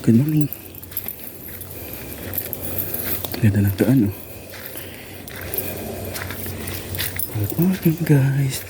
Good morning. Ganda ng daan, oh. Good morning, guys.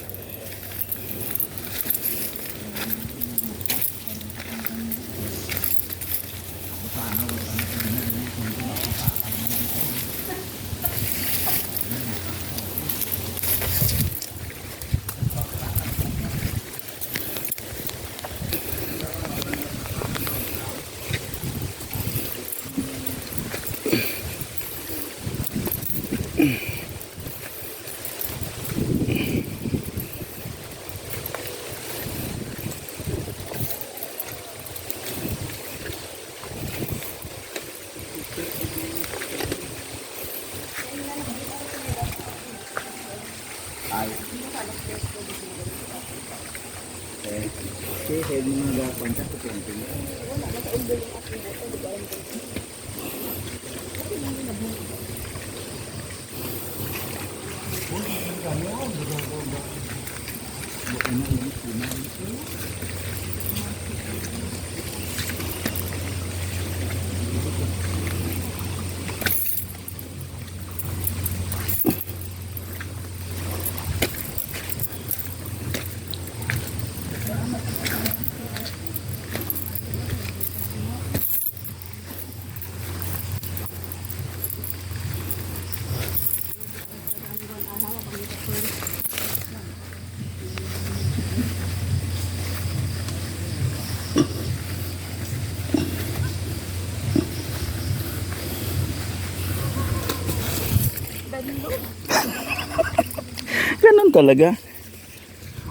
Ganun talaga.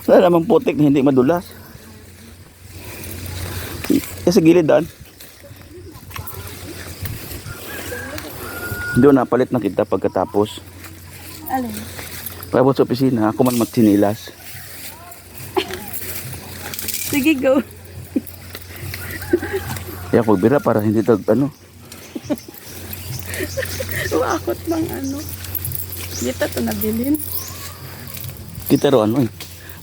Wala namang putik na hindi madulas. Sa gilid daan. Doon napalit na kita pagkatapos. Alin? Pagkatapos sa opisina, ako man magsinilas. Sige, go. Kaya pagbira para hindi tag ano. Wakot bang ano. Dito ito nabilin. Kita ro ano eh.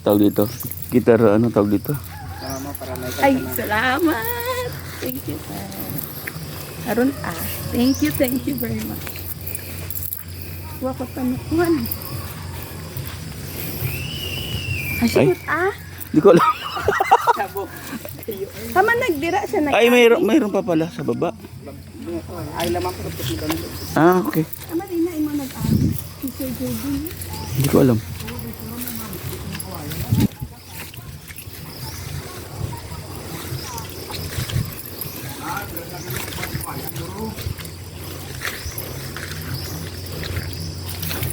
Tawag dito. Kita ro ano tawag dito. Ay, salamat. Thank you, sir. Aron thank you very much. Wakot panukuhan. Asyut Hindi ko alam. Tama nagdira siya nag. Ay, mayroon pa pala sa baba. Ay, lamang ko ito. Ah, okay. Tama rin na imo nag-ano. Si Sir Jordan. Hindi ko alam.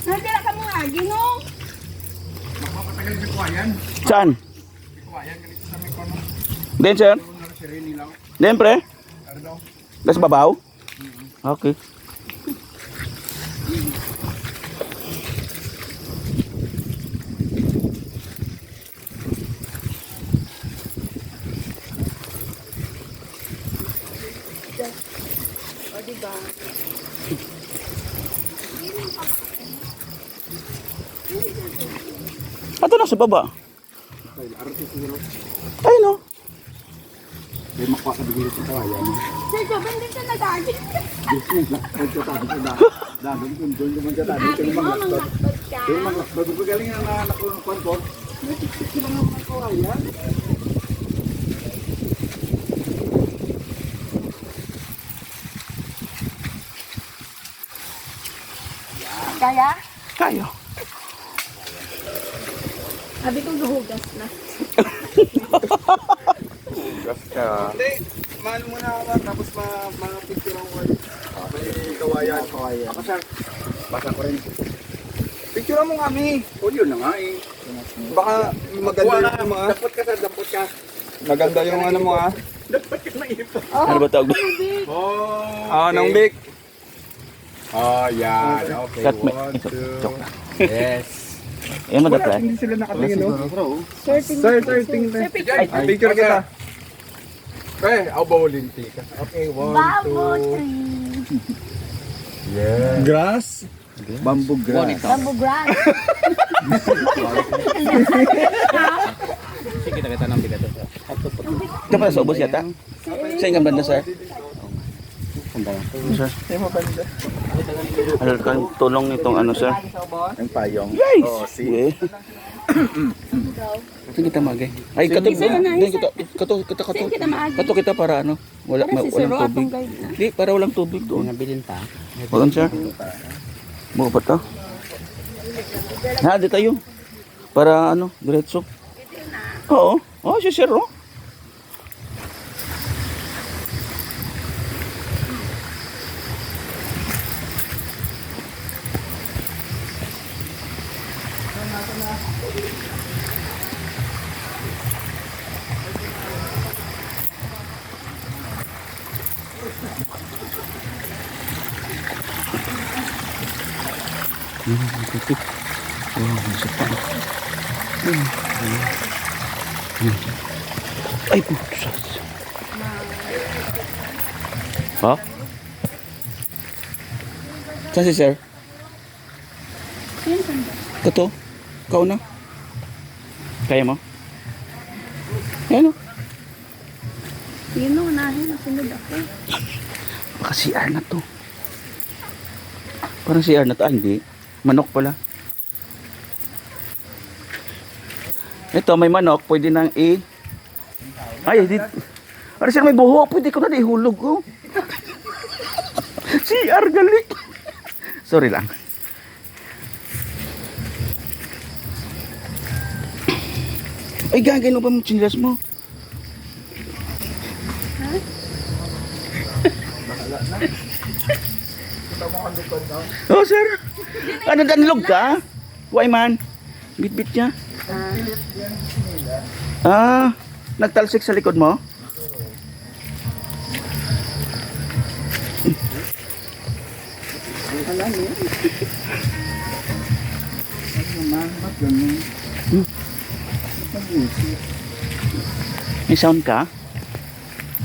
Nagdira ka mo nga, ginong. Mapapatagal yung kuwayan. Saan? Kuwayan, ganito sa may kono. Den, sir? Sirini lang. Den, pre? Ano daw? Das babaw? Okay. O, diba? Ato na sa baba. Ay, arati siguro. Ay, no. May makuha ka bigil sa kuwayan. Sir Jordan, hindi siya nag-agit. Pagkatabi ko na. Dagang kung doon naman ka tabi. Ate mo, manglakbad ka. Yung maglakbad ko galing na nakulong ko. Natiktik sila ng mga kuwayan. Kaya? Kayo. Sabi ko guhugas na. Gas ka. Hindi, mahal mo na ako tapos mga-picture ako. May kawayan. Ako sir, basa ko rin. Picture mo kami. O yun na nga eh. Baka maganda yung mga... Dapat ka sir, dapat ka. Maganda yung ano mo ha. Dapat ka na ipa. Ano ba tawag? Oh, nang big. Oh, yan. Okay, Cut me. 1, 2. Joke lang. Yes. Ayan mo na, pre. Hindi sila nakatingin, no? Sir, Sir, tingin na. Sir, picture. Ay, picture kita. Eh, ako bawalin ka. Okay, 1, 2. Bamboo tree. Yeah. Grass? Bamboo grass. Bamboo grass. Sige, kita ng bigat ito. Ito pala sa ubos yata? Sa ingang banda, sir? Sir? Ano kang tulong nitong ano, sir? Ang payong. Yes! Oh, Sige. Saan kita magay? Ay, kato, kato kita para ano? Walang tubig. Di, para walang tubig doon. Nabilin pa. Walang, sir. Buka pa to. Ha, di tayo. Para ano, diretso. Oo. Oh, si sir, oh. Ay, putas. Ha? Saan si sir? Kato? Kau na? Kaya mo? Yan o. Yun o, unahin. Nasunod ako. Baka CR na to. Parang CR na to. Ah, hindi. Manok pala. Ito, may manok. Pwede nang Ay, hindi. Ano sir, may buho. Pwede ko na ihulog. Oh. CR, galing. Sorry lang. Ay, gagawin mo ba mo chinilas mo? Oh, sir. Ano, danlog ka? Why man? Bit-bit niya. Ah, nagtalsik sa likod mo? May sound ka?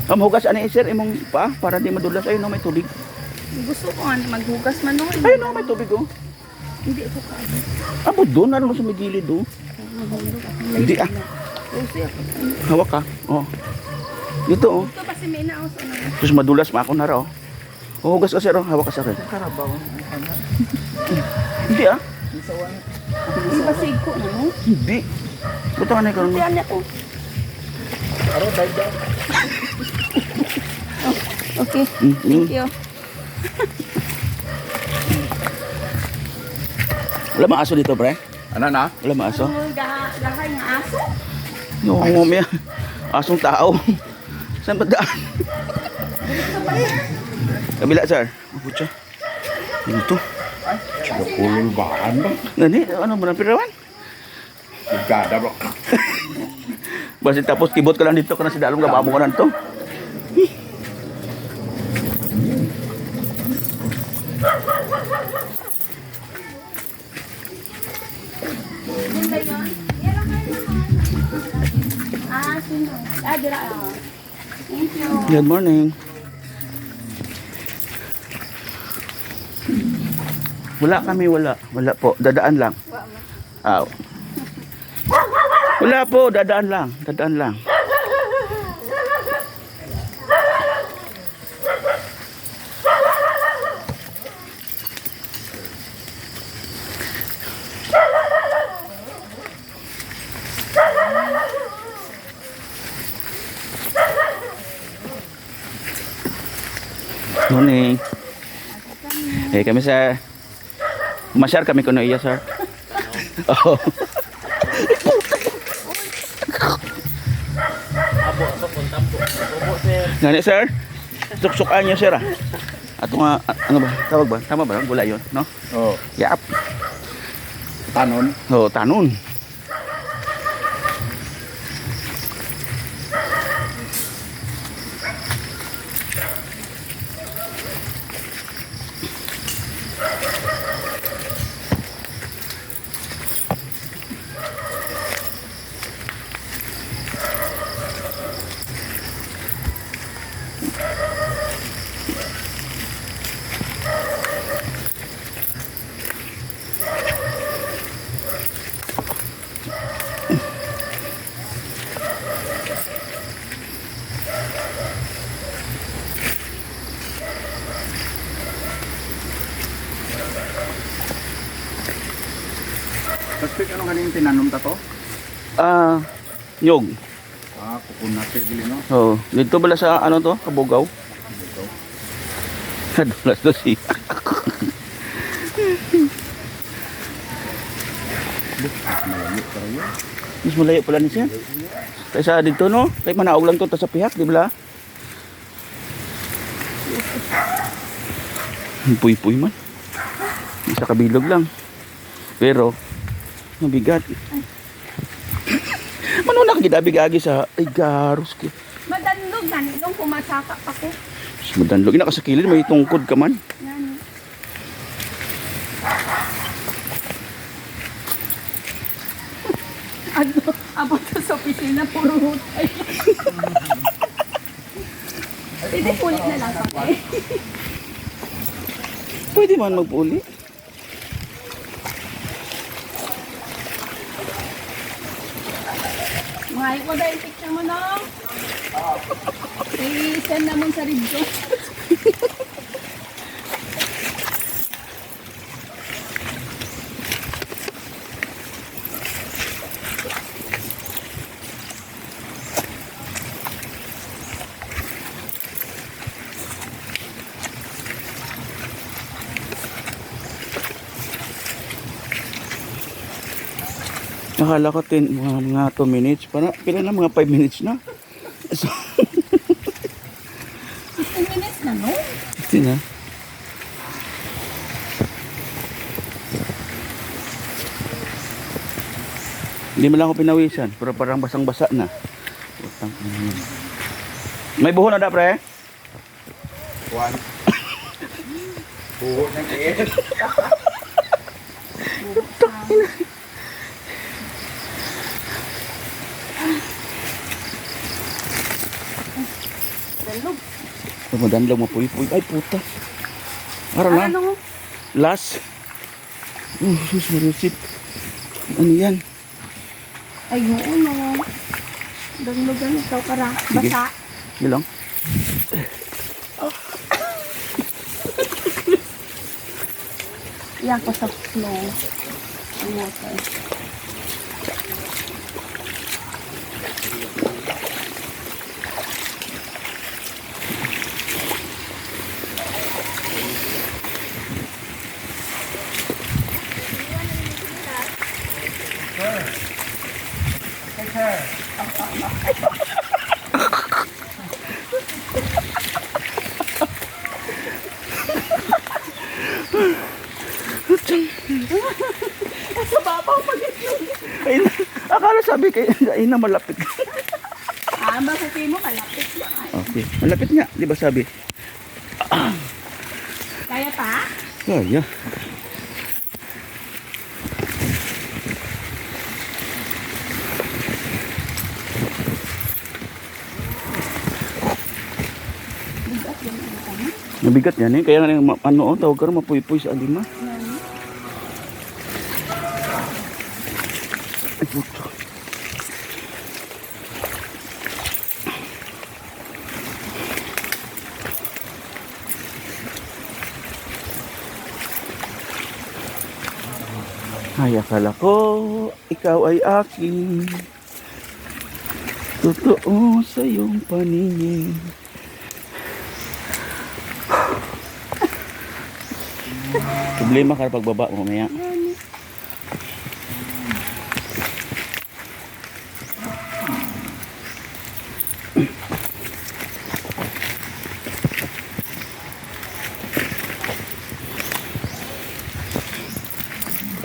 Hugas ani sir imong pa para di madulas. Ayun no, may tubig. Gusto ko nga maghugas man o. Ayun no, may tubig oh. Hindi ako kaagad. Abo doon, ano sa may gilid oh. Hindi ah. Usi ako. Hawak ka. Oh. Dito oh. Ito kasi may naos. Terus madulas ma ako na raw. Oh, hugas ka sir oh. Hawak ka sa akin. Karabaw. Hindi ah. Hindi ba sigko no? Hindi. Buto ka na ikaw. Hindi ano ko. Aro, dive down. Okay. Thank you. Wala mga aso dito, pre? Ano na? Wala mga aso? Gahay ng aso? Yung may asong tao. Saan ba daan? Kabila, sir. Oh, putya. Dito. Kulong baan ba? Nani, ano ba ng pirawan? Gada bro. Basta tapos kibot ka lang dito ka na si Dalong gabamo ka na to. Sino? Dira. Thank you. Good morning. Wala kami, wala. Wala po, dadaan lang. Aw. Wala po, dadaan lang. Dadaan lang. Morning. Eh kami sa Masyar kami kuno iya sir. Oh. Ngani sir? Suk-sukan niyo sir ah. Ato nga ano ba? Tawag ba? Tama ba? Gulay yun, no? Oh, Yap. tanon. Oh, tanon. yung tinanong ta to? Nyog. Coconut pili no? Oo. Dito bala sa ano to? Kabugaw. Kadulas to siya. Mas malayo pala ni siya. Kaysa dito no? Kay manaog lang to ta sa pihak, di ba? Puy-puy man. Sa kabilog lang. Pero mabigat. Manuna ka gidabig-agi sa ay garos ki. Madanlog na nung pumasaka ako. Madanlog ina ka sa kilid may tungkod ka man. Yan. Ano, abot ko sa opisina, puro hutay. Hindi, pulit na lang kami. Pwede man magpuli. Mahal ko dahil picture mo, no? I-send naman sa review. Nakala ko mga 2 minutes. Para pila na mga 5 minutes na. So, 15 minutes na, no? ito na. Hindi mo lang ako pinawisan. Pero parang basang-basa na. Utang ko na yun. May buho na da, pre? One. Buhok ng kiit. Danlog. Madanlog mapuy-puy. Ay, puta. Ara na. Ano? Last. Sus, marusit. Ano yan? Ay, oo, no. Danlogan, ikaw kara. Sige. Basa. Yun lang. Iyan ko sa flow. Ang water. Sa babaw pa dito. Ay, akala sabi kay ay na malapit. Bakit mo kalapit lang. Okay. Malapit nga, di ba sabi? Kaya pa? Kaya. Bigat yung ano ka na. Nabigat yan eh. Kaya nga ano, tawag ka rin mapuy-puy sa alima. Ay, puto. Ay, akala ko ikaw ay akin. Totoo sa iyong paningin. Problema ka pagbaba mamaya.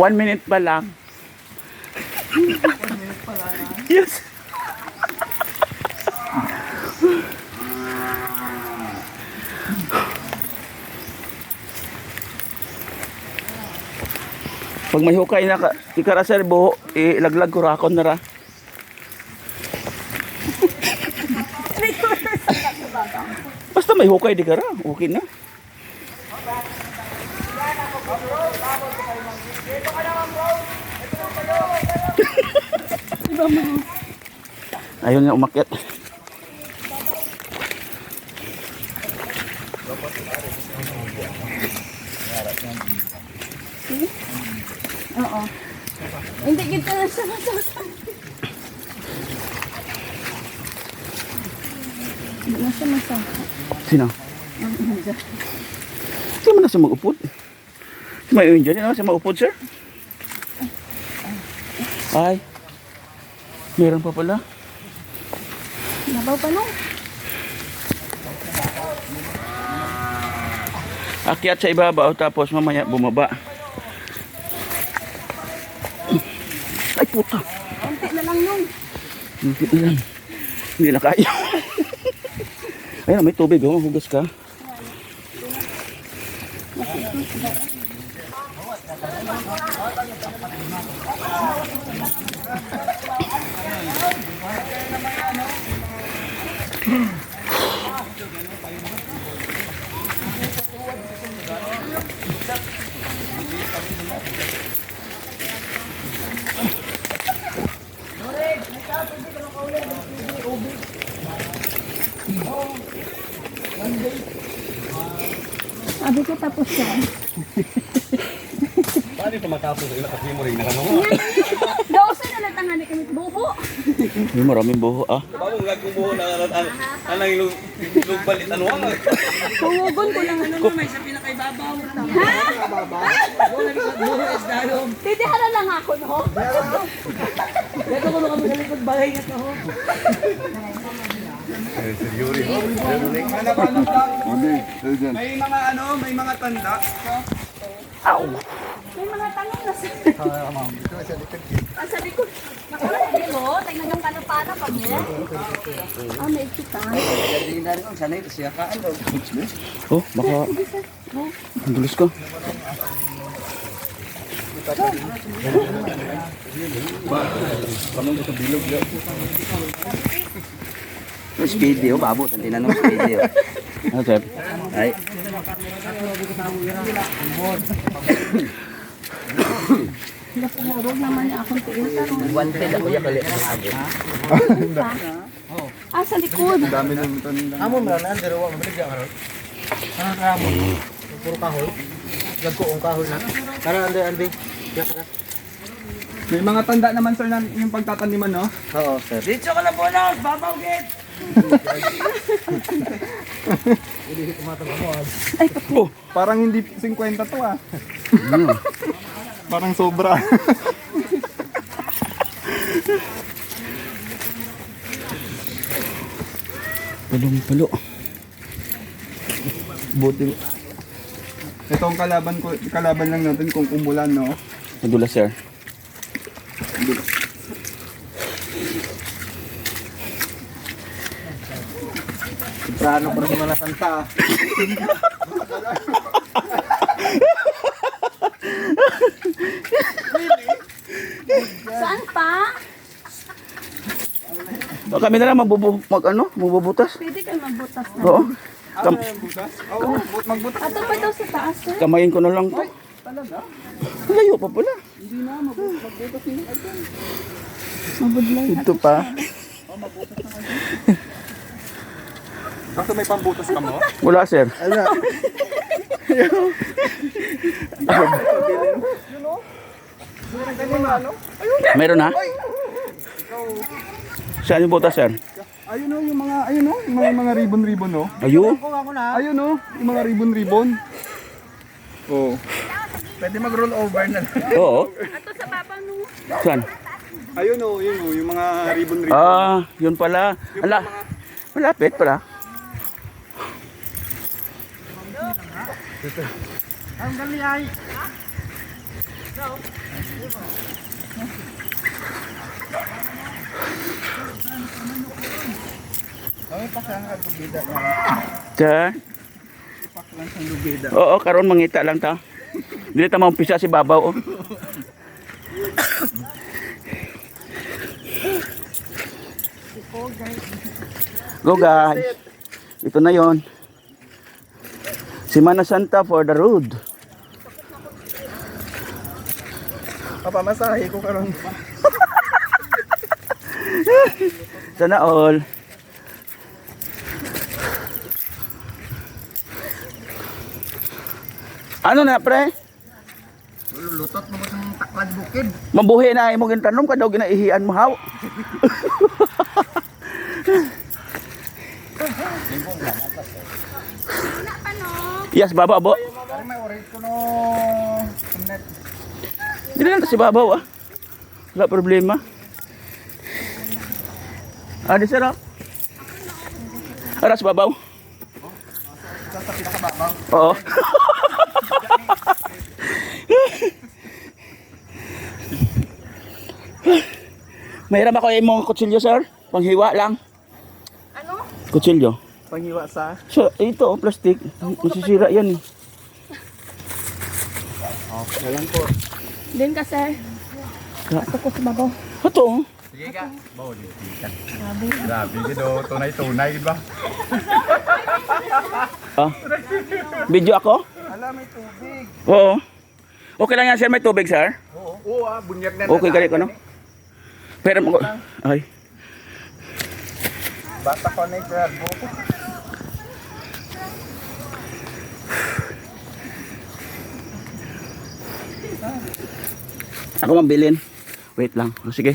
One minute pa lang. 1 minute pa lang? Yes. Pag may hukay na ka, ikara sir buho, ilaglag ko rakon na ra. Basta may hukay di kara, okay na. Ayun nga umakyat. Oo. Hindi kita na siya masasama. Hindi na siya masasama. Sino? Hindi mo na siya mag-upod. May yun dyan, hindi na siya mag-upod, sir. Ay. Meron pa pala. Nabaw pa no? Akyat sa ibabaw tapos mamaya bumaba. Ay puta. Konti na lang nung. Hindi na lang. Hindi na kaya. Ayun, may tubig oh. Hugas ka. Sabi ko tapos siya. Paano ito matapos? Ilang kasi mo rin nakanunga. Dausan na natangan ni kami buho. May maraming buho ah. Paano nagkubuho na anang ilugbalit ano ang Tungugon ko lang ano. May sa pinakaibabaw. Titi hala lang ako no. Dito ko kami sa likod balay na to. May mga ano, may mga tanda. May mga tanong na sa... Ah, sa likod. Nakalagay mo. Tingnan yung kanapana pa mo. Ah, may kita. Oh, baka ang dulis ka. Speedy, babo, hindi na nung speedy. Ano sir? Ay, Napumurog naman niya akong tiil. wanted ako yung kalit ng abo. Ah, sa likod. Dami ng tanda. Amo mo na pero wa mabalik ka ron. Ano ka mo? Puro kahoy. Gagko ang kahoy na. Tara ande. Ya ka. May mga tanda naman sir ng yung pagtataniman, no? Oo, sir. Dito ka na bonus, babaw git. Oh, Parang hindi 50 to ah. Parang sobra. palong-palo. Buti. Ito ang kalaban lang natin kung umulan, no? Madulas sir. Prano pa rin mga santa. Saan pa? Kami na lang magbubutas. Pwede kayo magbutas na. Oo. Ano yung butas? Oo, magbutas. Ato pa daw sa taas, sir. Kamayin ko na lang to. Layo pa pala. Mabudlay. Ito pa. Kaso may pambutas ka mo? Wala sir. Meron na? Saan yung butas sir? Ayun o, yung mga ribbon-ribbon, no? Ayun. Ayun o, yung mga ribbon-ribbon. Oo. Pwede mag-roll over na. Oo. Ato sa baba nung... Saan? Ayun o, yung mga ribbon-ribbon. Ah, yun pala. Ala, malapit pala. Ang gali ay. Sir? Oo, karon mangita lang ta. Dili ta maumpisa si babaw. Oh. Go guys. Ito na yon. Semana Santa for the road. Papamasahe ko karon. Sana all. Ano na pre? Lutot mo itong taklan bukid. Mabuhi na imong gintanom ka daw ginaihian mo haw. Yes, baba bo. Kaya may oras ko no. Net. Dili na si babaw ah. Wala problema. Di sir ah. Aras babaw. Sa pinakababaw. Oo. Mayroon ako yung mga kutsilyo sir. Panghiwa lang. Ano? Kutsilyo. Panghiwa sa. So, ito, plastic. Masisira yan eh. Okay lang po. Din ka, sir. Ato ko sa babaw. Ito oh. Sige ka. Bawo di tikan. Grabe gid tunay-tunay ba? Ah. Video ako? Ala may tubig. Oo. Okay lang yan sir, may tubig sir. Oo, bunyag na. Okay, galit ko no? Pero mo ay. Bata ko na ikarbo ko. Ako mambilin. Wait lang. O, sige.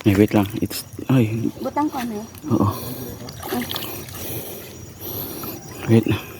Eh, wait lang. It's ay, Butang ko, ano? oo. Wait na.